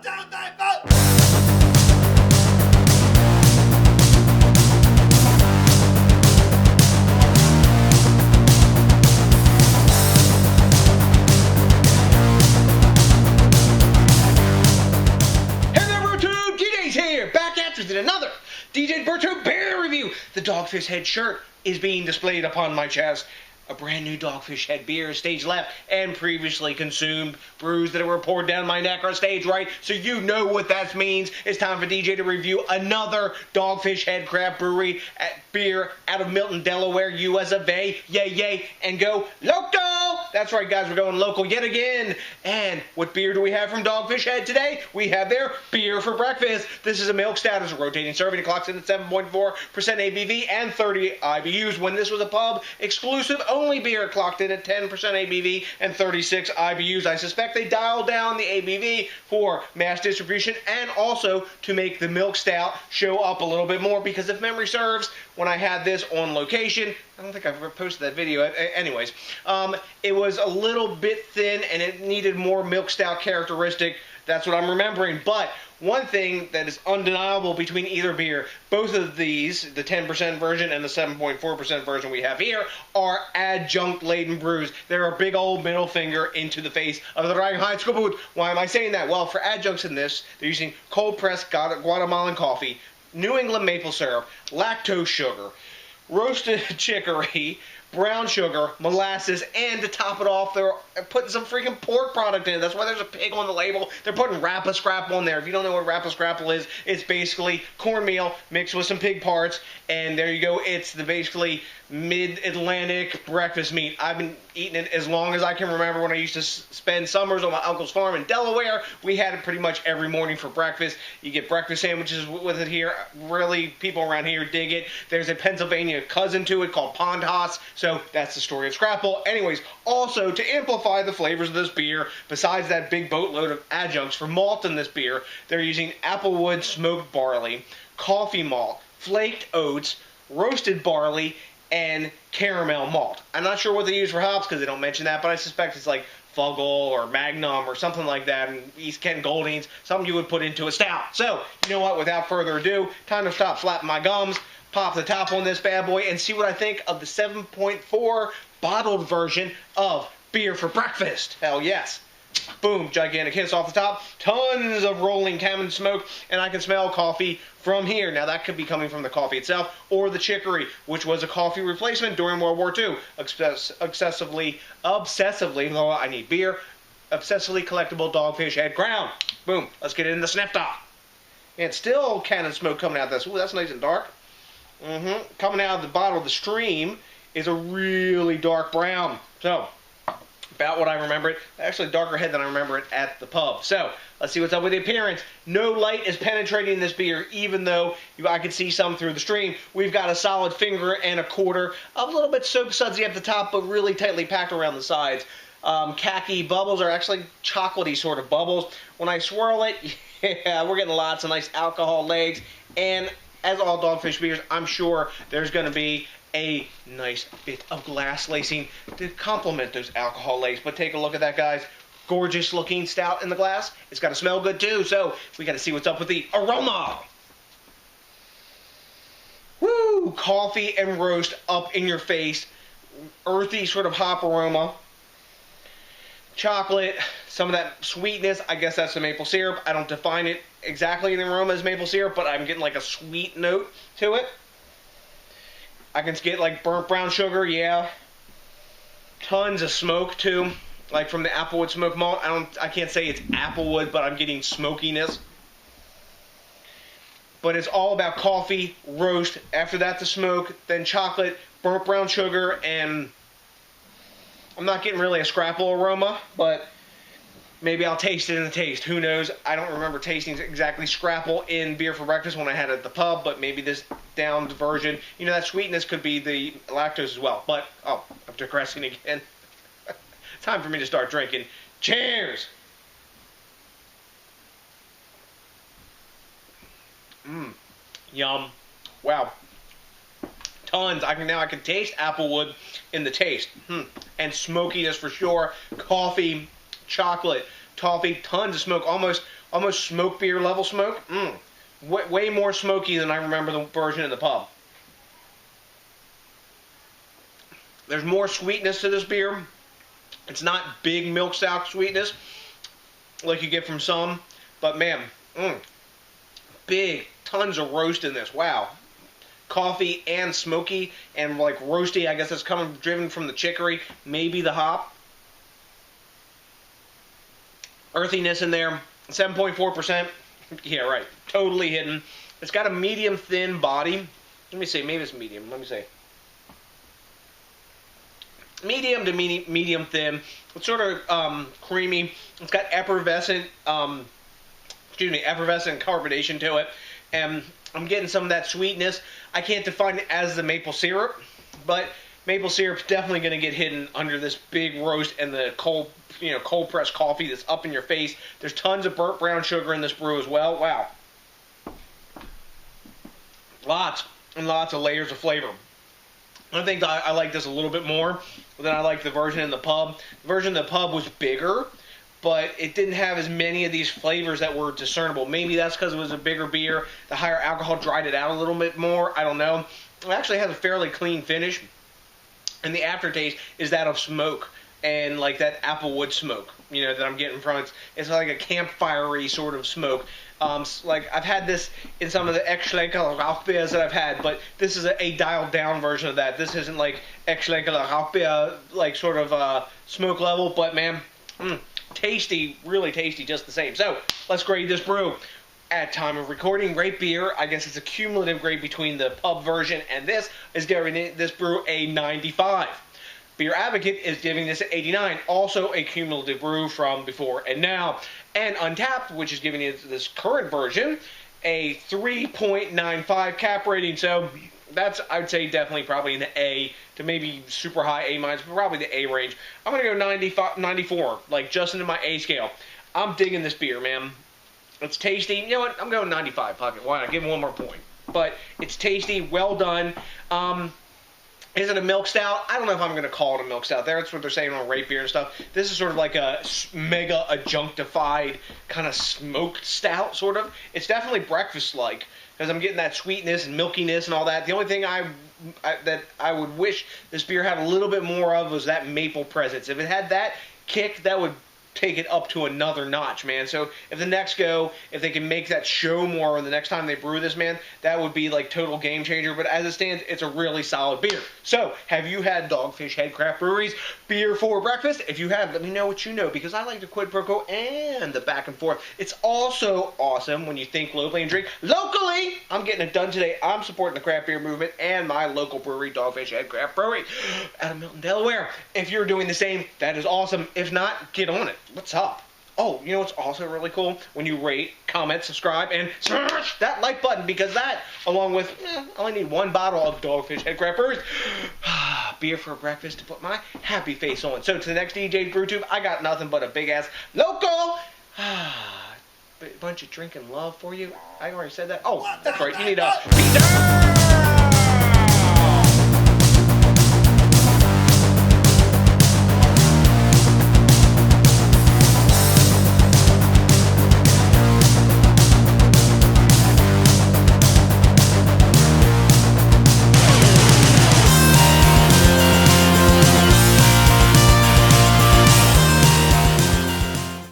down, they vote! With another DJs BrewTube beer review. The DogFish Head shirt is being displayed upon my chest. A brand new DogFish Head beer is stage left, and previously consumed brews that were poured down my neck are stage right, so you know what that means. It's time for DJ to review another DogFish Head craft brewery beer out of Milton, Delaware, US of A. Yay, yay, and go local! That's right, guys, we're going local yet again. And what beer do we have from DogFish Head today? We have their Beer for Breakfast. This is a Milk Stout. It's a rotating serving. It clocks in at 7.4 ABV and 30 IBUs. When this was a pub exclusive only beer, clocked in at 10% ABV and 36 IBUs. I suspect they dialed down the ABV for mass distribution and also to make the Milk Stout show up a little bit more, because if memory serves, when I had this on location, I don't think I've ever posted that video. Anyways, it was a little bit thin and it needed more Milk Stout characteristic. That's what I'm remembering. But one thing that is undeniable between either beer, both of these, the 10% version and the 7.4% version we have here, are adjunct-laden brews. They're a big old middle finger into the face of the Rapa Scrapple. Why am I saying that? Well, for adjuncts in this, they're using cold-pressed Guatemalan coffee, New England maple syrup, lactose sugar, roasted chicory, brown sugar, molasses, and to top it off, they're putting some freaking pork product in it. That's why there's a pig on the label. They're putting Rapa Scrapple in there. If you don't know what Rapa Scrapple is, it's basically cornmeal mixed with some pig parts, and there you go. It's the basically mid-Atlantic breakfast meat. I've been eating it as long as I can remember. When I used to spend summers on my uncle's farm in Delaware, we had it pretty much every morning for breakfast. You get breakfast sandwiches with it here. Really, people around here dig it. There's a Pennsylvania cousin to it called Pond Hoss, so that's the story of Scrapple. Anyways, also to amplify the flavors of this beer, besides that big boatload of adjuncts for malt in this beer, they're using Applewood smoked barley, coffee malt, flaked oats, roasted barley, and caramel malt. I'm not sure what they use for hops because they don't mention that, but I suspect it's like Fuggle or Magnum or something like that, and East Kent Goldings, something you would put into a stout. So, you know what, without further ado, time to stop flapping my gums, pop the top on this bad boy, and see what I think of the 7.4 bottled version of Beer for Breakfast. Hell yes. Boom, gigantic hiss off the top, tons of rolling cabin smoke, and I can smell coffee from here. Now that could be coming from the coffee itself or the chicory, which was a coffee replacement during World War II. Obsessively, though I need beer, obsessively collectible DogFish Head crown. Boom, let's get it in the sniff top. And still cannon smoke coming out of this. Ooh, that's nice and dark. Coming out of the bottle of the stream is a really dark brown. So, about what I remember it. Actually, darker head than I remember it at the pub. So, let's see what's up with the appearance. No light is penetrating this beer, even though I can see some through the stream. We've got a solid finger and a quarter. A little bit soap sudsy at the top, but really tightly packed around the sides. Khaki bubbles are actually chocolatey sort of bubbles. When I swirl it, yeah, we're getting lots of nice alcohol legs. And as all DogFish beers, I'm sure there's going to be a nice bit of glass lacing to complement those alcohol legs. But take a look at that, guys. Gorgeous looking stout in the glass. It's got to smell good too, so we got to see what's up with the aroma. Woo! Coffee and roast up in your face. Earthy sort of hop aroma. Chocolate, some of that sweetness. I guess that's the maple syrup. I don't define it exactly in the aroma as maple syrup, but I'm getting like a sweet note to it. I can get like burnt brown sugar, yeah. Tons of smoke too, like from the Applewood smoked malt. I can't say it's Applewood, but I'm getting smokiness. But it's all about coffee, roast. After that, the smoke, then chocolate, burnt brown sugar, and I'm not getting really a Scrapple aroma, but maybe I'll taste it in the taste. Who knows? I don't remember tasting exactly Scrapple in Beer for Breakfast when I had it at the pub, but maybe this downed version, you know, that sweetness could be the lactose as well. But, oh, I'm digressing again. Time for me to start drinking. Cheers! Yum. Wow. Tons. I can taste Applewood in the taste. And smokiness for sure. Coffee, chocolate, toffee, tons of smoke, almost smoke beer level smoke. Way more smoky than I remember the version in the pub. There's more sweetness to this beer. It's not big milk stout sweetness like you get from some, but man, big, tons of roast in this. Wow. Coffee and smoky and like roasty. I guess that's driven from the chicory, maybe the hop. Earthiness in there. 7.4%. Yeah, right. Totally hidden. It's got a medium thin body. Let me see. Maybe it's medium. Let me see. Medium to medium thin. It's sort of creamy. It's got effervescent carbonation to it, and I'm getting some of that sweetness. I can't define it as the maple syrup, but maple syrup's definitely going to get hidden under this big roast and the cold pressed coffee that's up in your face. There's tons of burnt brown sugar in this brew as well. Wow, lots and lots of layers of flavor. I think I like this a little bit more than I like the version in the pub. The version in the pub was bigger, but it didn't have as many of these flavors that were discernible. Maybe that's because it was a bigger beer. The higher alcohol dried it out a little bit more. I don't know. It actually has a fairly clean finish, and the aftertaste is that of smoke and like that Applewood smoke, that I'm getting from it. It's like a campfire-y sort of smoke. Like I've had this in some of the Ex-Schlenker Rauch beers that I've had, but this is a dialed down version of that. This isn't like Ex-Schlenker Rauch beer, like sort of smoke level, but man, tasty, really tasty just the same. So let's grade this brew. At time of recording, rate beer, I guess it's a cumulative grade between the pub version and this, is giving this brew a 95. Beer Advocate is giving this an 89, also a cumulative brew from before and now. And Untapped, which is giving it this current version, a 3.95 cap rating. So that's, I would say, definitely probably in the A to maybe super high A-, but probably the A range. I'm going to go 94, like just into my A scale. I'm digging this beer, man. It's tasty. You know what? I'm going 95. Fuck it. Why not? Give him one more point. But it's tasty, well done. Is it a milk stout? I don't know if I'm going to call it a milk stout. That's what they're saying on rate beer and stuff. This is sort of like a mega adjunctified kind of smoked stout, sort of. It's definitely breakfast-like because I'm getting that sweetness and milkiness and all that. The only thing that I would wish this beer had a little bit more of was that maple presence. If it had that kick, that would take it up to another notch, man. So if they can make that show more the next time they brew this, man, that would be like total game changer. But as it stands, it's a really solid beer. So have you had DogFish Head Craft Brewery's Beer for Breakfast? If you have, let me know what you know, because I like the quid pro quo and the back and forth. It's also awesome when you think locally and drink locally. I'm getting it done today. I'm supporting the craft beer movement and my local brewery, DogFish Head Craft Brewery out of Milton, Delaware. If you're doing the same, that is awesome. If not, get on it. What's up? Oh, you know what's also really cool? When you rate, comment, subscribe, and smash that like button, because that, along with, I only need one bottle of DogFish Head Craft Brewery's Beer for Breakfast to put my happy face on. So to the next DJs BrewTube, I got nothing but a big-ass local bunch of drinking love for you. I already said that. Oh, that's right. You need us.